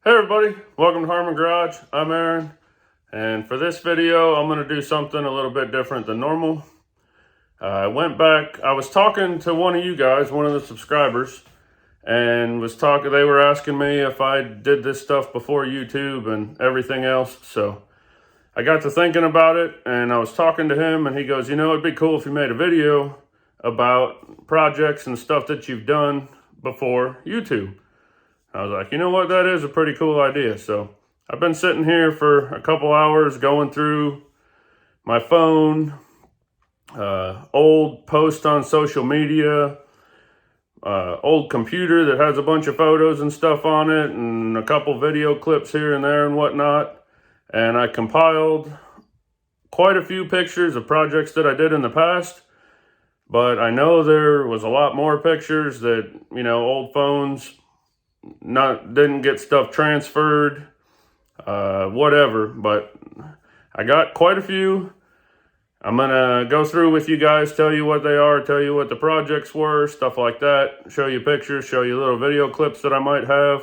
Hey everybody, welcome to Harmon Garage. I'm Aaron, and for this video I'm going to do something a little bit different than normal. I was talking to one of you guys, one of the subscribers, and they were asking me if I did this stuff before YouTube and everything else. So I got to thinking about it, and I was talking to him, and he goes, it'd be cool if you made a video about projects and stuff that you've done before YouTube. I was like, you know what, that is a pretty cool idea. So I've been sitting here for a couple hours going through my phone, old posts on social media, old computer that has a bunch of photos and stuff on it, and a couple video clips here and there and whatnot. And I compiled quite a few pictures of projects that I did in the past. But I know there was a lot more pictures that, old phones didn't get stuff transferred, whatever, but I got quite a few. I'm gonna go through with you guys, tell you what they are, tell you what the projects were, stuff like that, show you pictures, show you little video clips that I might have,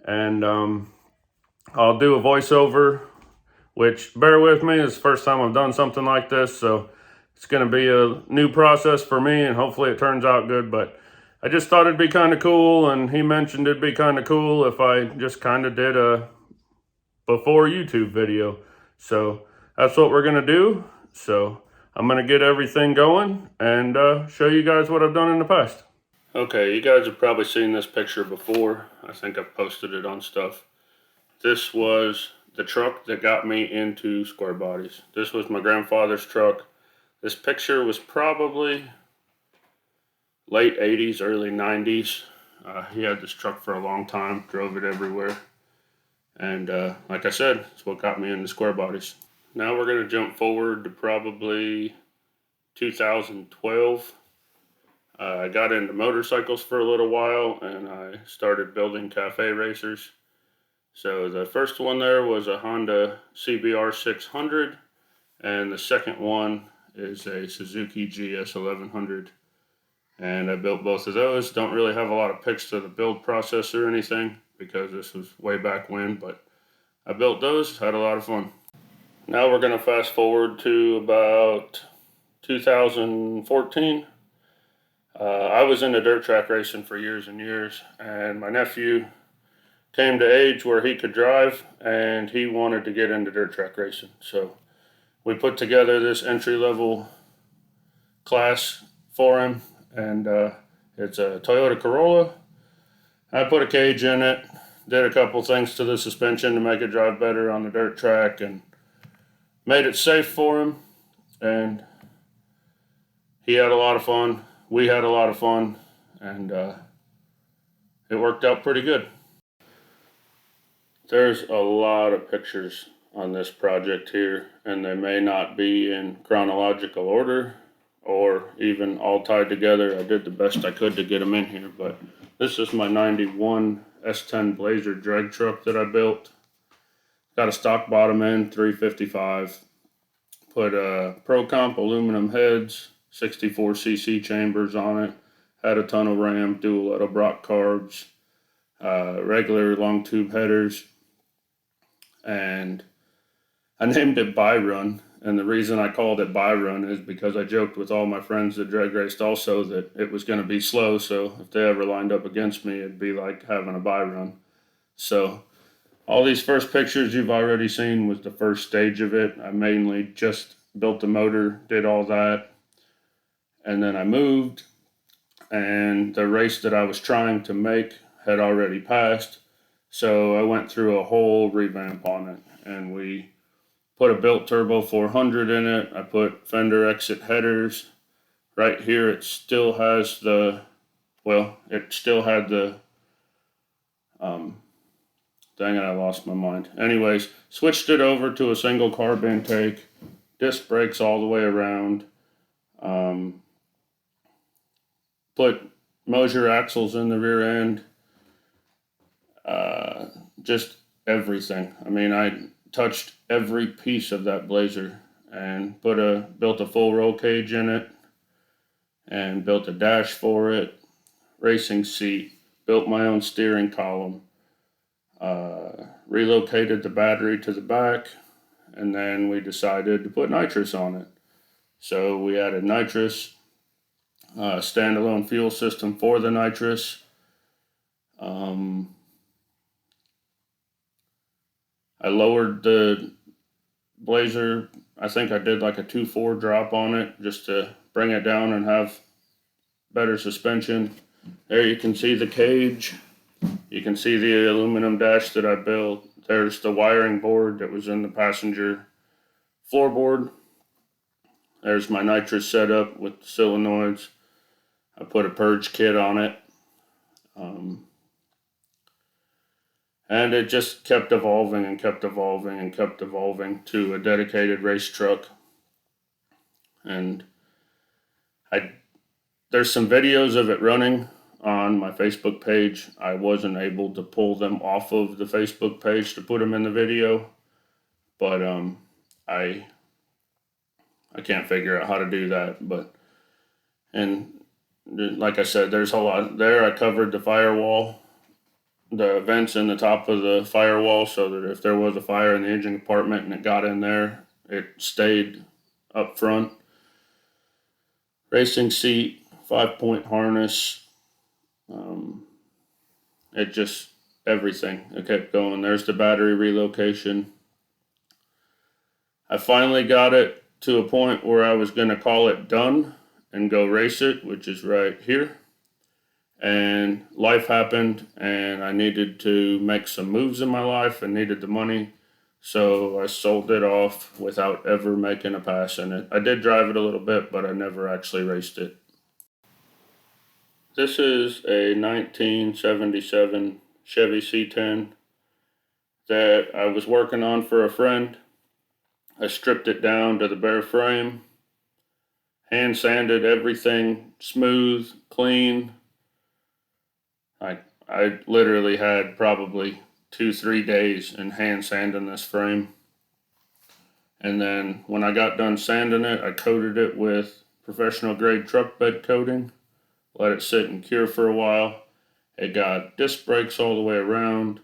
and I'll do a voiceover, which, bear with me, is the first time I've done something like this, so it's gonna be a new process for me, and hopefully it turns out good. But I just thought it'd be kind of cool, and he mentioned it'd be kind of cool if I just kind of did a before YouTube video. So that's what we're going to do. So I'm going to get everything going and show you guys what I've done in the past. Okay, you guys have probably seen this picture before. I think I've posted it on stuff. This was the truck that got me into square bodies. This was my grandfather's truck. This picture was probably late 80s, early 90s. He had this truck for a long time, drove it everywhere. And like I said, it's what got me into square bodies. Now we're going to jump forward to probably 2012. I got into motorcycles for a little while, and I started building cafe racers. So the first one there was a Honda CBR 600, and the second one is a Suzuki GS 1100. And I built both of those. Don't really have a lot of pics of the build process or anything because this was way back when, but I built those, had a lot of fun. Now we're going to fast forward to about 2014. I was into dirt track racing for years and years, and my nephew came to age where he could drive, and he wanted to get into dirt track racing. So we put together this entry-level class for him. And it's a Toyota Corolla. I put a cage in it, did a couple things to the suspension to make it drive better on the dirt track, and made it safe for him. And he had a lot of fun. We had a lot of fun, and it worked out pretty good. There's a lot of pictures on this project here, and they may not be in chronological order or even all tied together. I did the best I could to get them in here, but this is my 91 S10 Blazer drag truck that I built. Got a stock bottom end, 355. Put Pro Comp aluminum heads, 64cc chambers on it. Had a tunnelram, dual Edelbrock carbs, regular long tube headers, and I named it Byron. And the reason I called it Byron is because I joked with all my friends that drag raced also that it was going to be slow. So if they ever lined up against me, it'd be like having a Byron. So all these first pictures you've already seen was the first stage of it. I mainly just built the motor, did all that. And then I moved, and the race that I was trying to make had already passed. So I went through a whole revamp on it, and we put a built turbo 400 in it. I put fender exit headers. Right here it still has the, it still had the, dang it, I lost my mind. Anyways, switched it over to a single carb intake, disc brakes all the way around, put Mosier axles in the rear end, just everything. I mean, I touched every piece of that Blazer and built a full roll cage in it and built a dash for it, racing seat, built my own steering column, relocated the battery to the back, and then we decided to put nitrous on it. So we added nitrous, standalone fuel system for the nitrous. I lowered the Blazer. I think I did like a 2.4 drop on it just to bring it down and have better suspension. There you can see the cage. You can see the aluminum dash that I built. There's the wiring board that was in the passenger floorboard. There's my nitrous setup with the solenoids. I put a purge kit on it. And it just kept evolving and kept evolving and kept evolving to a dedicated race truck. And there's some videos of it running on my Facebook page. I wasn't able to pull them off of the Facebook page to put them in the video, but I can't figure out how to do that. But, and like I said, there's a lot there. I covered the firewall, the vents in the top of the firewall, so that if there was a fire in the engine compartment and it got in there, it stayed up front. Racing seat, 5-point harness. It just, everything. It kept going. There's the battery relocation. I finally got it to a point where I was going to call it done and go race it, which is right here. And life happened, and I needed to make some moves in my life and needed the money. So I sold it off without ever making a pass in it. I did drive it a little bit, but I never actually raced it. This is a 1977 Chevy C10 that I was working on for a friend. I stripped it down to the bare frame, hand sanded everything smooth, clean. I literally had probably 2-3 days in hand sanding this frame. And then when I got done sanding it, I coated it with professional grade truck bed coating. Let it sit and cure for a while. It got disc brakes all the way around,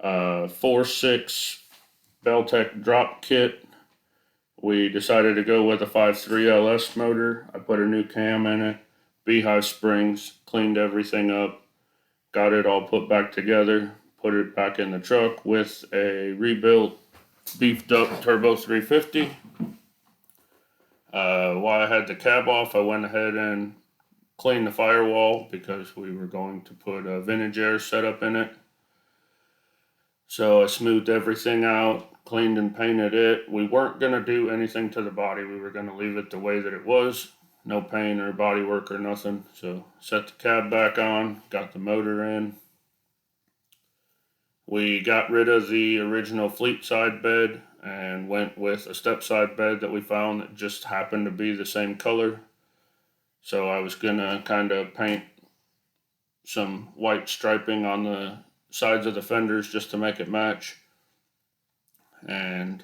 4.6 Beltec drop kit. We decided to go with a 5.3 LS motor. I put a new cam in it, beehive springs, cleaned everything up, got it all put back together, put it back in the truck with a rebuilt, beefed up turbo 350. While I had the cab off, I went ahead and cleaned the firewall because we were going to put a vintage air setup in it. So I smoothed everything out, cleaned and painted it. We weren't going to do anything to the body. We were going to leave it the way that it was. No paint or bodywork or nothing. So set the cab back on, got the motor in. We got rid of the original fleet side bed and went with a step side bed that we found that just happened to be the same color. So I was going to kind of paint some white striping on the sides of the fenders just to make it match. And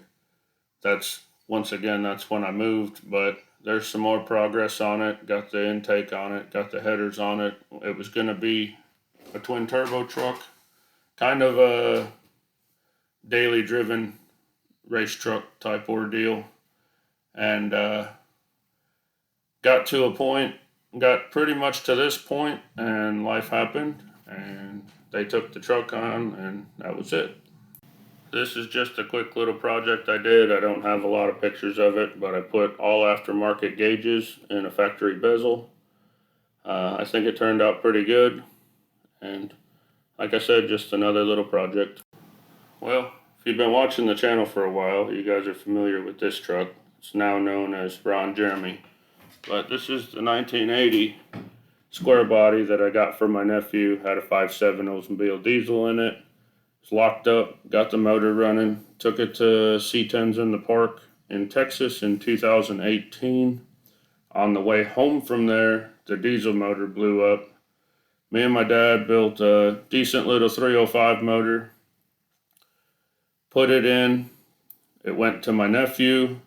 that's, once again, that's when I moved, but there's some more progress on it. Got the intake on it, got the headers on it. It was going to be a twin turbo truck, kind of a daily driven race truck type ordeal. And got to a point, got pretty much to this point, and life happened, and they took the truck on, and that was it. This is just a quick little project I did. I don't have a lot of pictures of it, but I put all aftermarket gauges in a factory bezel. I think it turned out pretty good, and like I said, just another little project. Well, if you've been watching the channel for a while, you guys are familiar with this truck. It's now known as Ron Jeremy. But this is the 1980 square body that I got for my nephew. Had a 5.7 Oldsmobile diesel in it. It's locked up, got the motor running. Took it to C10s in the park in Texas in 2018. On the way home from there, the diesel motor blew up. Me and my dad built a decent little 305 motor. Put it in. It went to my nephew.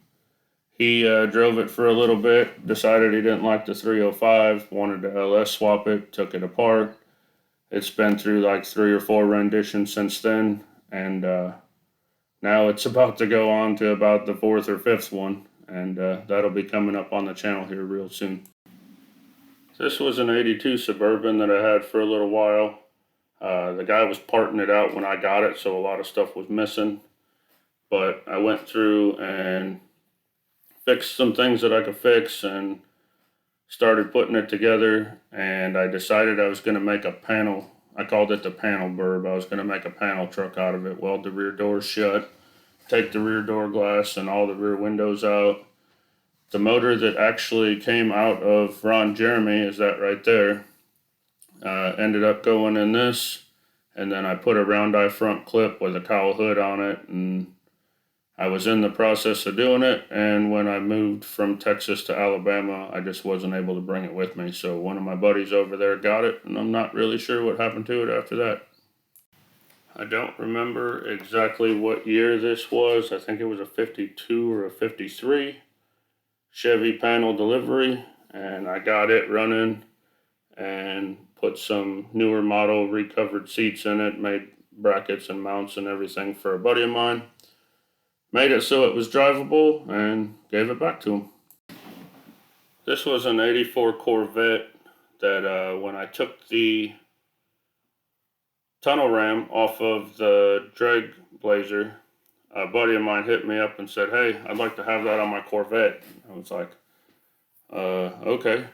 He drove it for a little bit, decided he didn't like the 305, wanted to LS swap it, took it apart. It's been through like 3 or 4 renditions since then. and now it's about to go on to about the 4th or 5th one, and that'll be coming up on the channel here real soon. This was an 82 Suburban that I had for a little while. The guy was parting it out when I got it, so a lot of stuff was missing. But I went through and fixed some things that I could fix and started putting it together, and I decided I was going to make a panel. I called it the panel burb. I was going to make a panel truck out of it, weld the rear doors shut, take the rear door glass and all the rear windows out. The motor that actually came out of Ron Jeremy is that right there. Ended up going in this, and then I put a round eye front clip with a cowl hood on it, and I was in the process of doing it, and when I moved from Texas to Alabama, I just wasn't able to bring it with me. So one of my buddies over there got it, and I'm not really sure what happened to it after that. I don't remember exactly what year this was. I think it was a 52 or a 53 Chevy panel delivery, and I got it running and put some newer model recovered seats in it, made brackets and mounts and everything for a buddy of mine. Made it so it was drivable and gave it back to him. This was an 84 Corvette that when I took the tunnelram off of the drag Blazer, a buddy of mine hit me up and said, "Hey, I'd like to have that on my Corvette." I was like, okay.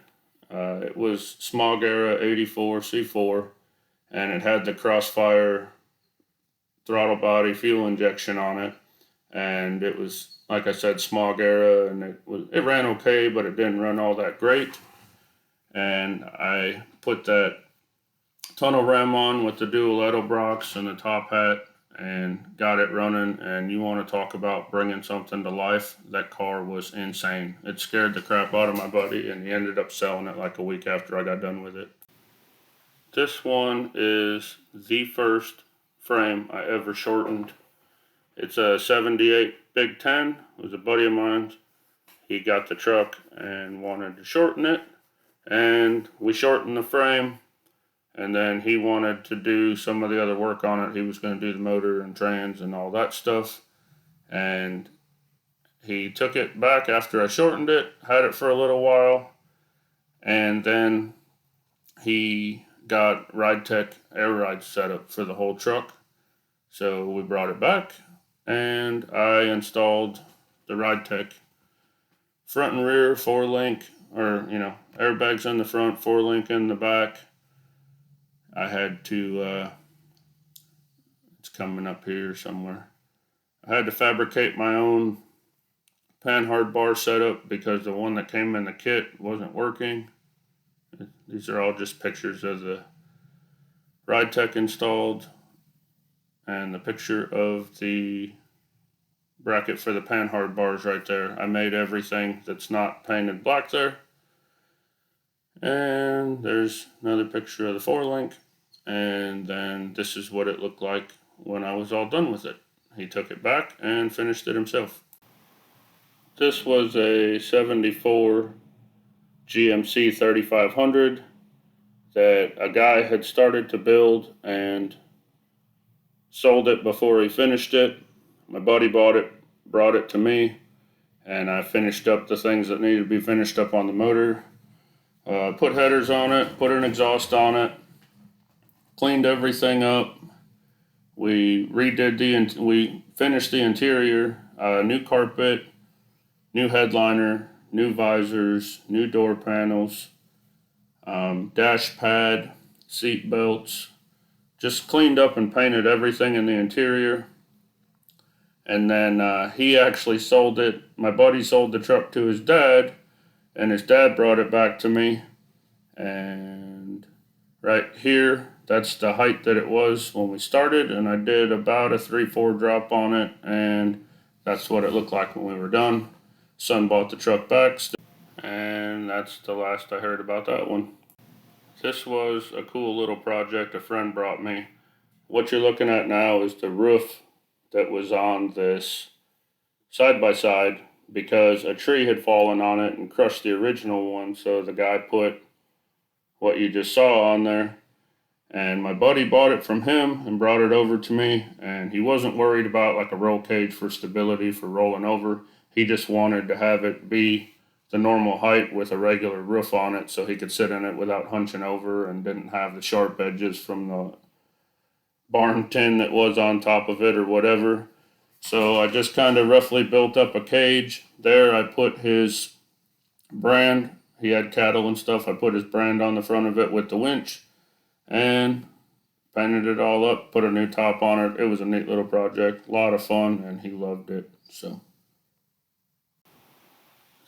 It was Smog Era 84 C4, and it had the Crossfire throttle body fuel injection on it. And it was, like I said, Smog Era, and it ran okay, but it didn't run all that great. And I put that tunnel ram on with the dual Edelbrocks and the top hat and got it running. And you want to talk about bringing something to life, that car was insane. It scared the crap out of my buddy, and he ended up selling it like a week after I got done with it. This one is the first frame I ever shortened. It's a 78 Big 10. It was a buddy of mine. He got the truck and wanted to shorten it, and we shortened the frame, and then he wanted to do some of the other work on it. He was going to do the motor and trans and all that stuff, and he took it back after I shortened it, had it for a little while, and then he got Ride Tech air ride setup for the whole truck. So we brought it back, and I installed the Ride Tech front and rear 4-link, or airbags in the front, 4-link in the back. I had to it's coming up here somewhere. I had to fabricate my own panhard bar setup because the one that came in the kit wasn't working. These are all just pictures of the Ride Tech installed, and the picture of the bracket for the panhard bars right there. I made everything that's not painted black there. And there's another picture of the 4-link. And then this is what it looked like when I was all done with it. He took it back and finished it himself. This was a 74 GMC 3500 that a guy had started to build and sold it before he finished it. My buddy bought it, brought it to me, and I finished up the things that needed to be finished up on the motor. Put headers on it, put an exhaust on it, cleaned everything up. We finished the interior, new carpet, new headliner, new visors, new door panels, dash pad, seat belts. Just cleaned up and painted everything in the interior. And then he actually sold it. My buddy sold the truck to his dad, and his dad brought it back to me. And right here, that's the height that it was when we started, and I did about a 3/4 drop on it, and that's what it looked like when we were done. Son bought the truck back, and that's the last I heard about that one. This was a cool little project a friend brought me. What you're looking at now is the roof that was on this side-by-side because a tree had fallen on it and crushed the original one, so the guy put what you just saw on there. And my buddy bought it from him and brought it over to me, and he wasn't worried about like a roll cage for stability for rolling over. He just wanted to have it be the normal height with a regular roof on it so he could sit in it without hunching over and didn't have the sharp edges from the barn tin that was on top of it or whatever. So I just kind of roughly built up a cage. There I put his brand. He had cattle and stuff. I put his brand on the front of it with the winch and painted it all up, put a new top on it. It was a neat little project, a lot of fun, and he loved it. So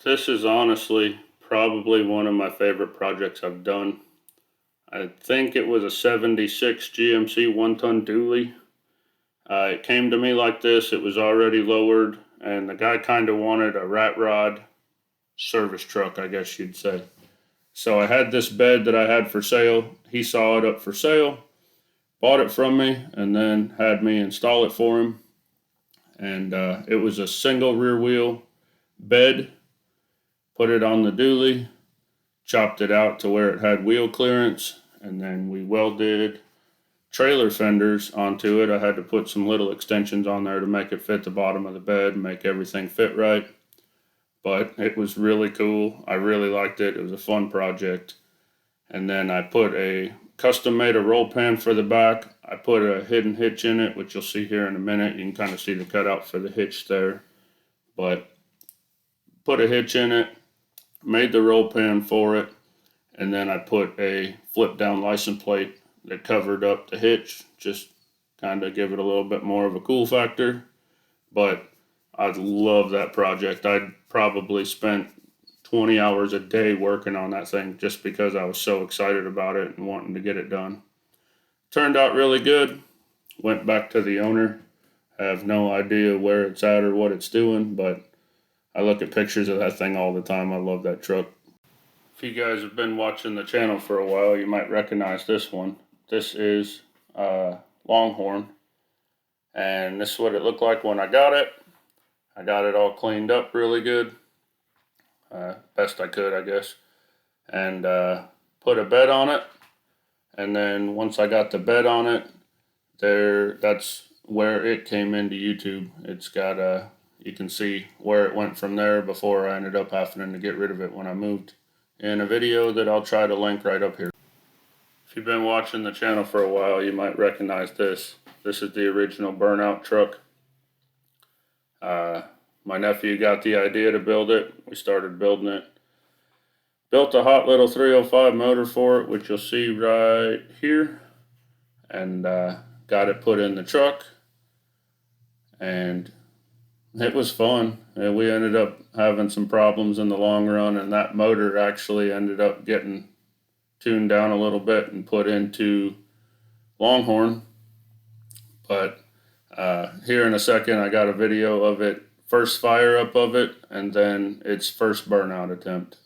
this is honestly probably one of my favorite projects I've done. I think it was a 76 GMC 1-ton dually. It came to me like this. It was already lowered, and the guy kind of wanted a rat rod service truck, I guess you'd say. So I had this bed that I had for sale. He saw it up for sale, bought it from me, and then had me install it for him. And it was a single rear wheel bed. Put it on the dually, chopped it out to where it had wheel clearance, and then we welded trailer fenders onto it. I had to put some little extensions on there to make it fit the bottom of the bed, make everything fit right. But it was really cool. I really liked it. It was a fun project. And then I put a custom made a roll pan for the back. I put a hidden hitch in it, which you'll see here in a minute. You can kind of see the cutout for the hitch there. But put a hitch in it, made the roll pan for it, and then I put a flip down license plate that covered up the hitch, just kind of give it a little bit more of a cool factor. But I love that project. I probably spent 20 hours a day working on that thing just because I was so excited about it and wanting to get it done. Turned out really good. Went back to the owner. I have no idea where it's at or what it's doing, but I look at pictures of that thing all the time. I love that truck. If you guys have been watching the channel for a while, you might recognize this one. This is Longhorn, and this is what it looked like when I got it. I got it all cleaned up really good, best I could, I guess, and put a bed on it. And then once I got the bed on it, that's where it came into YouTube. It's got you can see where it went from there before I ended up having to get rid of it when I moved, in a video that I'll try to link right up here. If you've been watching the channel for a while, you might recognize this. This is the original Burnout truck. My nephew got the idea to build it. We started building it. Built a hot little 305 motor for it, which you'll see right here. And got it put in the truck. And it was fun. And we ended up having some problems in the long run, and that motor actually ended up getting tuned down a little bit and put into Longhorn. But here in a second, I got a video of it, first fire up of it, and then its first burnout attempt.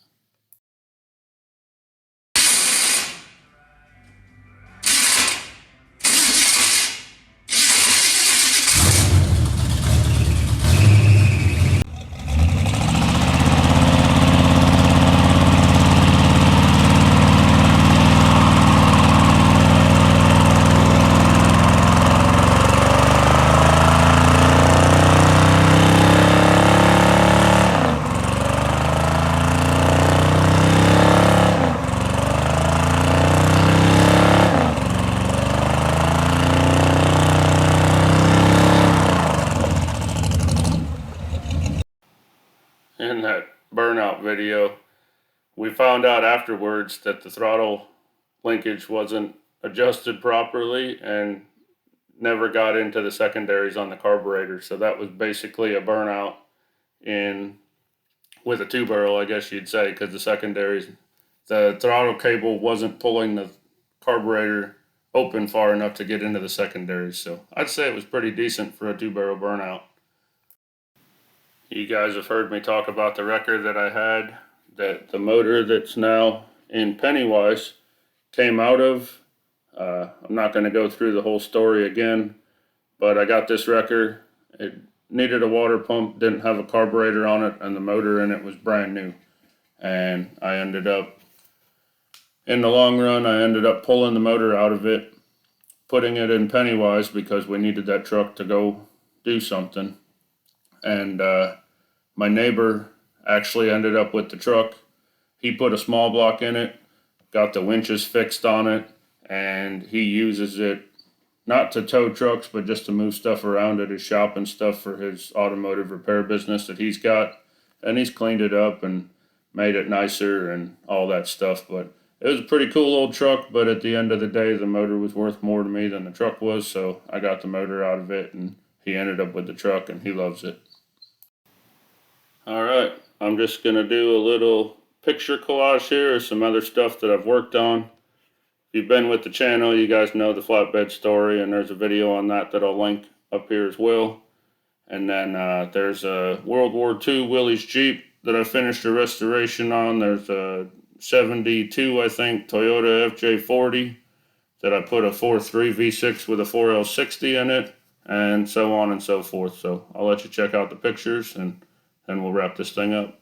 In that burnout video, we found out afterwards that the throttle linkage wasn't adjusted properly and never got into the secondaries on the carburetor. So that was basically a burnout with a two barrel, I guess you'd say, because the secondaries, the throttle cable wasn't pulling the carburetor open far enough to get into the secondaries. So I'd say it was pretty decent for a two barrel burnout. You guys have heard me talk about the wrecker that I had, that the motor that's now in Pennywise came out of. I'm not going to go through the whole story again, but I got this wrecker. It needed a water pump, didn't have a carburetor on it, and the motor in it was brand new. And I ended up in the long run, I ended up pulling the motor out of it, putting it in Pennywise because we needed that truck to go do something. And my neighbor actually ended up with the truck. He put a small block in it, got the winches fixed on it, and he uses it not to tow trucks, but just to move stuff around at his shop and stuff for his automotive repair business that he's got. And he's cleaned it up and made it nicer and all that stuff. But it was a pretty cool old truck, but at the end of the day, the motor was worth more to me than the truck was, so I got the motor out of it, and he ended up with the truck, and he loves it. All right, I'm just going to do a little picture collage here of some other stuff that I've worked on. If you've been with the channel, you guys know the flatbed story, and there's a video on that I'll link up here as well. And then there's a World War II Willys Jeep that I finished a restoration on. There's a 72, I think, Toyota FJ40 that I put a 4.3 V6 with a 4L60 in it, and so on and so forth. So I'll let you check out the pictures, and then we'll wrap this thing up.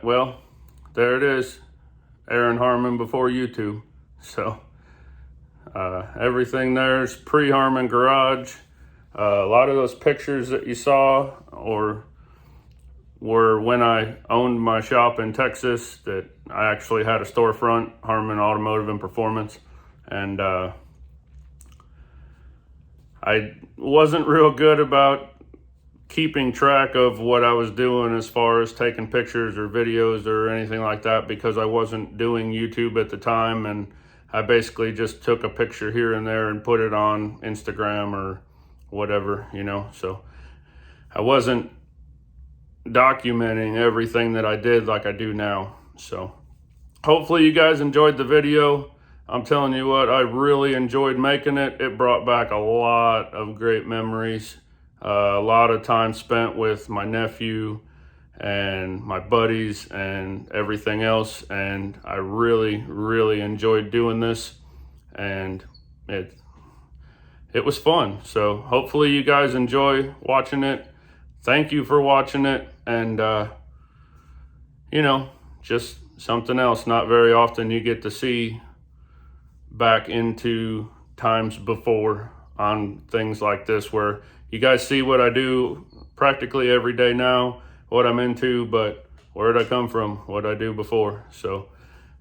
Well, there it is, Aaron Harmon before YouTube. So everything there is pre-Harmon Garage. A lot of those pictures that you saw were when I owned my shop in Texas, that I actually had a storefront, Harmon Automotive and Performance, and I wasn't real good about keeping track of what I was doing as far as taking pictures or videos or anything like that, because I wasn't doing YouTube at the time, and I basically just took a picture here and there and put it on Instagram or whatever, you know. So I wasn't documenting everything that I did like I do now. So hopefully you guys enjoyed the video. I'm telling you what, I really enjoyed making it. It brought back a lot of great memories. A lot of time spent with my nephew and my buddies and everything else, and I really enjoyed doing this, and it was fun. So hopefully you guys enjoy watching it. Thank you for watching it, and you know, just something else. Not very often you get to see back into times before on things like this, where you guys see what I do practically every day now, what I'm into, but where did I come from, what I do before. So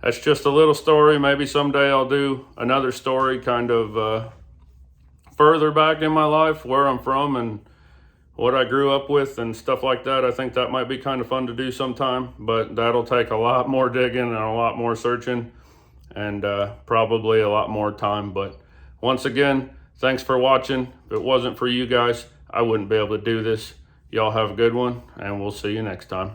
that's just a little story. Maybe someday I'll do another story kind of further back in my life, where I'm from and what I grew up with and stuff like that. I think that might be kind of fun to do sometime, but that'll take a lot more digging and a lot more searching, and probably a lot more time. But once again, thanks for watching. If it wasn't for you guys, I wouldn't be able to do this. Y'all have a good one, and we'll see you next time.